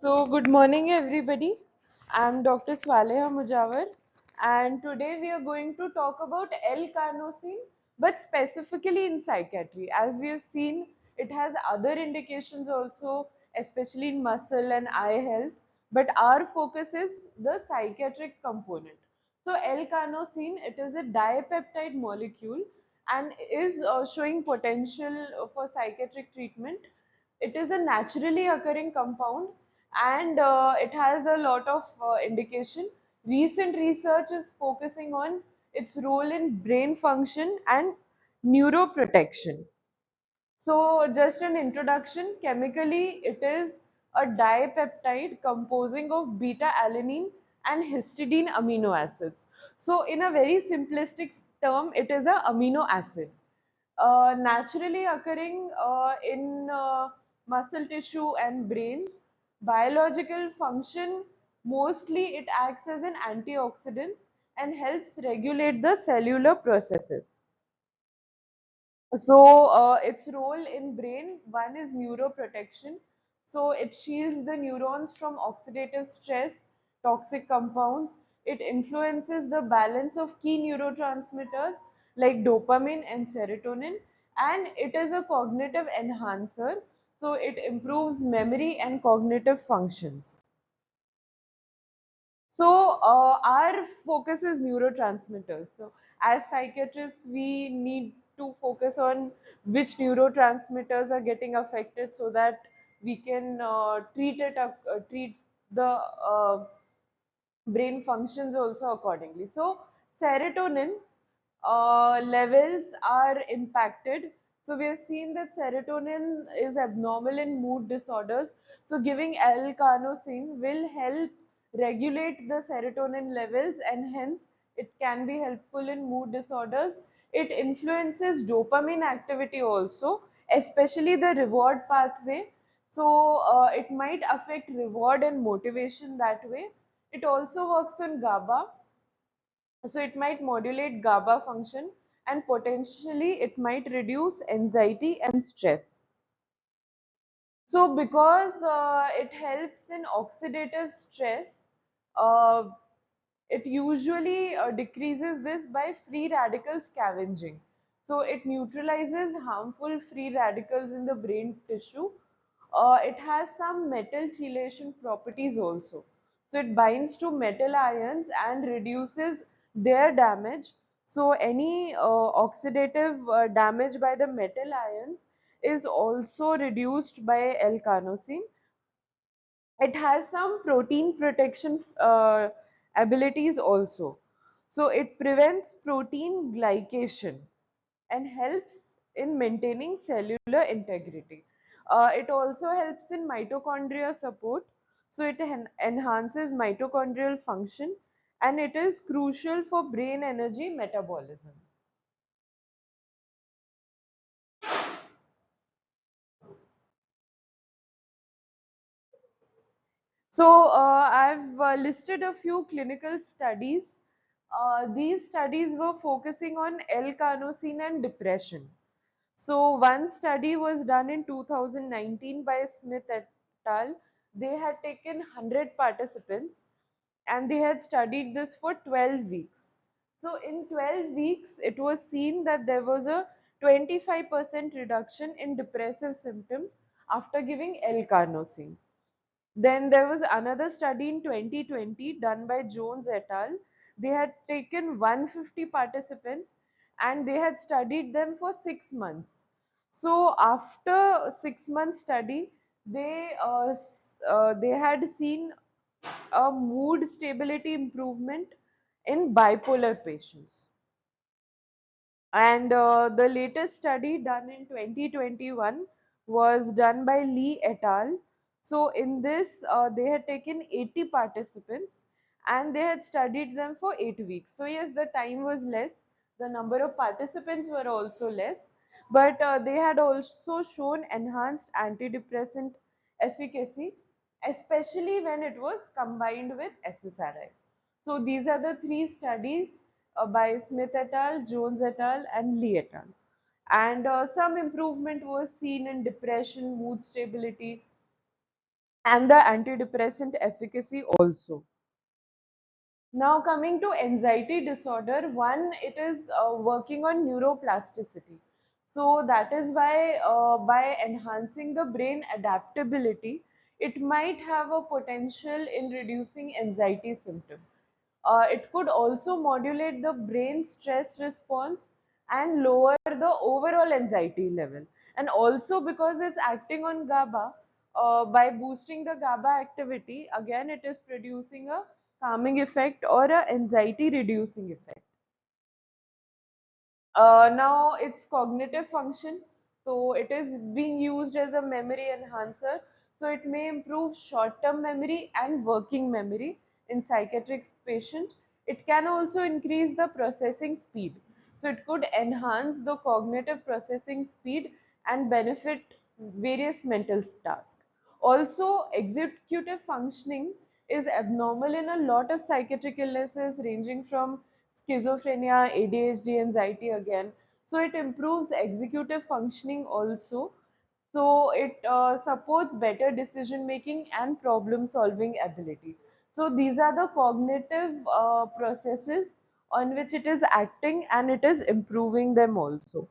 Good morning, everybody. I'm Dr. Swaleha Mujawar, and today we are going to talk about L-carnosine, but specifically in psychiatry. As we have seen, it has other indications also, especially in muscle and eye health, but our focus is the psychiatric component. So, L-carnosine, it is a dipeptide molecule and is showing potential for psychiatric treatment. It is a naturally occurring compound and it has a lot of indication. Recent research is focusing on its role in brain function and neuroprotection. So, just an introduction, chemically it is a dipeptide composing of beta alanine and histidine amino acids. So, in a very simplistic term, it is a amino acid naturally occurring in muscle tissue and brains. Biological function, mostly it acts as an antioxidant and helps regulate the cellular processes. So its role in brain, one is neuroprotection. So it shields the neurons from oxidative stress, toxic compounds. It influences the balance of key neurotransmitters like dopamine and serotonin. And it is a cognitive enhancer. So it improves memory and cognitive functions. So, our focus is neurotransmitters. So, as psychiatrists, we need to focus on which neurotransmitters are getting affected so that we can treat the brain functions also accordingly. So, serotonin levels are impacted. So, we have seen that serotonin is abnormal in mood disorders. So, giving L-carnosine will help regulate the serotonin levels and hence it can be helpful in mood disorders. It influences dopamine activity also, especially the reward pathway. So, it might affect reward and motivation that way. It also works on GABA, so it might modulate GABA function and potentially it might reduce anxiety and stress. So because it helps in oxidative stress, uh, it usually decreases this by free radical scavenging. So it neutralizes harmful free radicals in the brain tissue. It has some metal chelation properties also. So it binds to metal ions and reduces their damage. So any oxidative damage by the metal ions is also reduced by L-carnosine. It has some protein protection abilities also. So it prevents protein glycation and helps in maintaining cellular integrity. It also helps in mitochondria support. So it enhances mitochondrial function and it is crucial for brain energy metabolism. So I've listed a few clinical studies. These studies were focusing on L-carnosine and depression. So one study was done in 2019 by Smith et al. They had taken 100 participants and they had studied this for 12 weeks. So in 12 weeks, it was seen that there was a 25% reduction in depressive symptoms after giving L-carnosine. Then there was another study in 2020 done by Jones et al. They had taken 150 participants and they had studied them for 6 months. So after 6 month study, they had seen a mood stability improvement in bipolar patients. And the latest study done in 2021 was done by Lee et al. So in this, they had taken 80 participants and they had studied them for 8 weeks. So yes, the time was less, the number of participants were also less, but they had also shown enhanced antidepressant efficacy, especially when it was combined with SSRIs. So these are the three studies by Smith et al., Jones et al., and Lee et al. And some improvement was seen in depression, mood stability, and the antidepressant efficacy also. Now coming to anxiety disorder, one, it is working on neuroplasticity. So that is why by enhancing the brain adaptability, it might have a potential in reducing anxiety symptoms. It could also modulate the brain stress response and lower the overall anxiety level. And also because it's acting on GABA, by boosting the GABA activity, again it is producing a calming effect or a anxiety reducing effect. Now it's cognitive function. So it is being used as a memory enhancer. So it may improve short-term memory and working memory in psychiatric patients. It can also increase the processing speed. So it could enhance the cognitive processing speed and benefit various mental tasks. Also, executive functioning is abnormal in a lot of psychiatric illnesses ranging from schizophrenia, ADHD, anxiety again. So it improves executive functioning also. So it supports better decision making and problem solving ability. So these are the cognitive processes on which it is acting, and it is improving them also.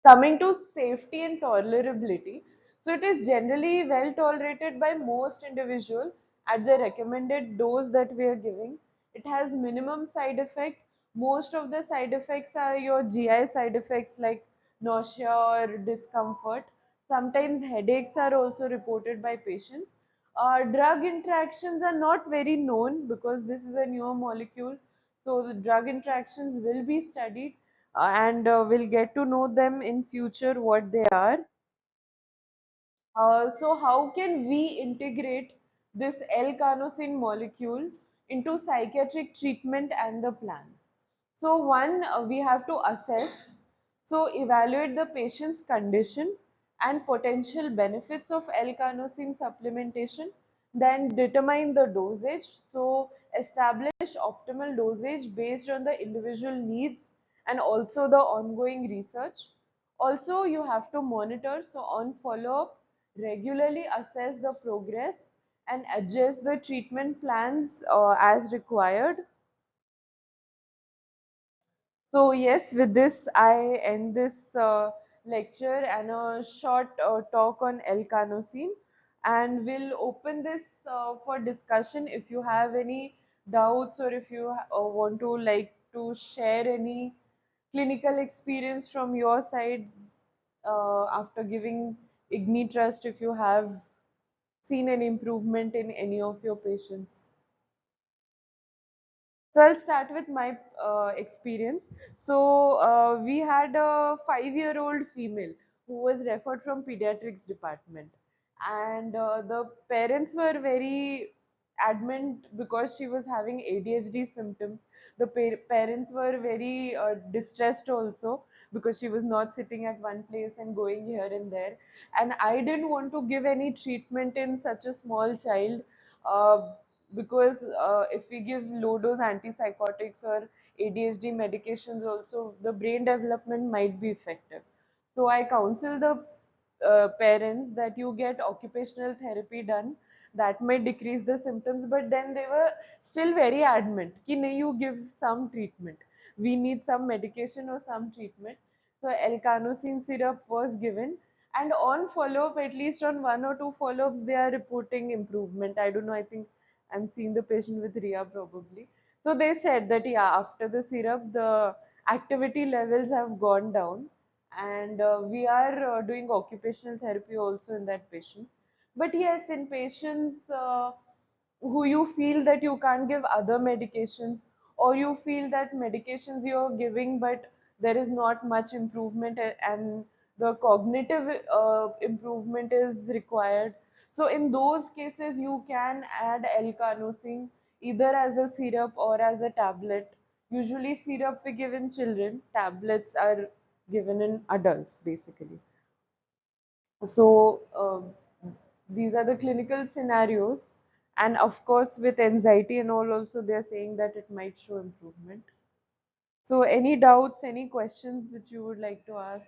Coming to safety and tolerability, so it is generally well tolerated by most individuals at the recommended dose that we are giving. It has minimum side effect. Most of the side effects are your GI side effects like nausea or discomfort. Sometimes headaches are also reported by patients. Drug interactions are not very known because this is a newer molecule. So the drug interactions will be studied, and we'll get to know them in future what they are. So how can we integrate this L-carnosine molecule into psychiatric treatment and the plans? So one, we have to assess, so evaluate the patient's condition and potential benefits of L-carnosine supplementation, then determine the dosage. So establish optimal dosage based on the individual needs and also the ongoing research. Also, you have to monitor, so on follow-up, regularly assess the progress and adjust the treatment plans as required. So yes, with this I end this lecture and a short talk on L-carnosine, and we'll open this for discussion. If you have any doubts or if you want to like to share any clinical experience from your side after giving Igni Trust, if you have seen an improvement in any of your patients. So I'll start with my experience. So we had a 5-year-old female who was referred from pediatrics department, and the parents were very adamant because she was having ADHD symptoms. The parents were very distressed also because she was not sitting at one place and going here and there. And I didn't want to give any treatment in such a small child. Because if we give low dose antipsychotics or ADHD medications also, the brain development might be affected. So I counsel the parents that you get occupational therapy done. That might decrease the symptoms, but then they were still very adamant कि नहीं, you give some treatment. We need some medication or some treatment. So L-carnosine syrup was given, and on follow-up, at least on one or two follow-ups, they are reporting improvement. I don't know. I think I'm seeing the patient with RIA probably. So they said that yeah, after the syrup, the activity levels have gone down, and we are doing occupational therapy also in that patient. But yes, in patients who you feel that you can't give other medications, or you feel that medications you're giving but there is not much improvement, and the cognitive improvement is required, so in those cases you can add L-carnosine either as a syrup or as a tablet. Usually syrup we give in children, tablets are given in adults basically. So these are the clinical scenarios, and of course with anxiety and all also they are saying that it might show improvement. So any doubts, any questions which you would like to ask?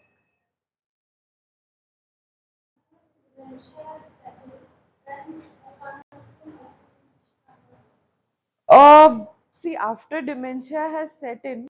See, after dementia has set in,